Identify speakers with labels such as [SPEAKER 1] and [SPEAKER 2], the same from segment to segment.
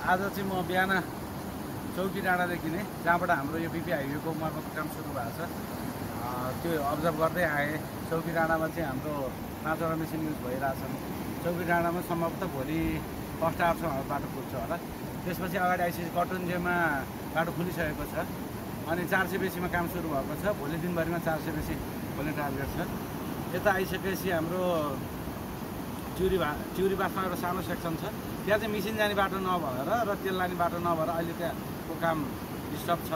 [SPEAKER 1] आज चाहिँ म बिहान चौकी डाँडादेखि नै जहाँबाट हाम्रो यो बिपी हाइवेको मर्मतको काम सुरु भएको छ त्यो अब्जर्भ गर्दै आएँ। चौकी डाँडामा चाहिँ हाम्रो 5वटा मेसिन युज भइरहेछन्। चौकी डाँडामा सम्भवतः भोलि फर्स्ट आवरसम्म बाटो खुल्छ होला। त्यसपछि अगाडि आइसकेपछि कटुन्जेमा बाटो खुलिसकेको छ अनि 480 काम सुरु भएको छ। भोलि दिनभरिमा 480 खोल्ने टार्गेट छ। यता आइसकेपछि हाम्रो चिउरी बासमा एउटा सानो सेक्सन छ, त्यहाँ चाहिँ मिसिन जाने बाटो नभएर र तेल लाने बाटो नभएर अहिले त्यहाँको काम डिस्टर्ब छ।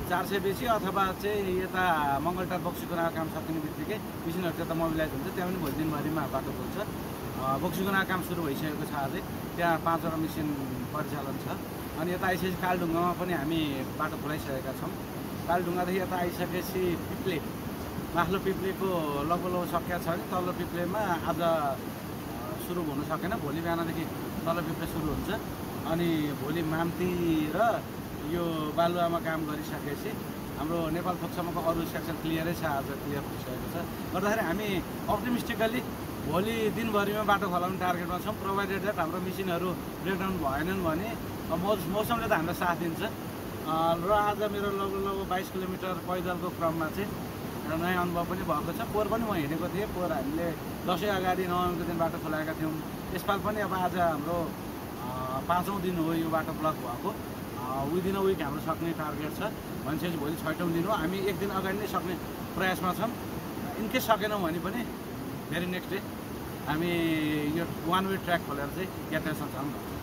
[SPEAKER 1] 480 अथवा चाहिँ यता मङ्गलटार बक्सीकुनाको काम सकिने बित्तिकै मिसिनहरू त्यता मोबिलाइज हुन्छ, त्यहाँ पनि भोलि दिनभरिमा बाटो खुल्छ। बक्सीकुनाको काम सुरु भइसकेको छ आजै, त्यहाँ 5वटा मेसिन परिचालन छ। अनि यता आइसकेपछि कालढुङ्गामा पनि हामी बाटो खुलाइसकेका छौँ। कालढुङ्गादेखि यता आइसकेपछि पिप्ले माथिल्लो पिप्लेको लगभग सकिया छ भने तल्लो पिप्लेमा आज सुरु हुन सकेन। भोलि बिहानदेखि तल्लो पिप्ले सुरु हुन्छ। अनि भोलि माम्ती र यो बालुवामा काम गरिसकेपछि हाम्रो नेपाल फोकसम्मको अरू सेक्सन क्लियरै छ, आज क्लियर भइसकेको छ। गर्दाखेरि हामी अप्टिमिस्टिकली भोलि दिनभरिमा बाटो खोलाउने टार्गेटमा छौँ। प्रोभाइडेड द्याट हाम्रो मेसिनहरू ब्रेकडाउन भएनन् भने मौसमले त हामीलाई साथ दिन्छ। र आज मेरो लगभग 22 किलोमिटर पैदलको क्रममा चाहिँ एउटा नयाँ अनुभव पनि भएको छ। पोहोर पनि म हिँडेको थिएँ। पोहोर हामीले दसैँ अगाडि नवमीको दिन बाटो खोलाएका थियौँ। यसपालि पनि अब आज हाम्रो 5औँ दिन हो यो बाटो ब्लक भएको। विदिन अ विक हाम्रो सक्ने टार्गेट छ। भनेपछि भोलि 6औँ दिन हो। हामी एक दिन अगाडि नै सक्ने प्रयासमा छौँ। इनकेस सकेनौँ भने पनि भेरी नेक्स्ट डे हामी यो वान वे ट्र्याक खोलेर चाहिँ यात्रा सञ्चालन गर्छौँ।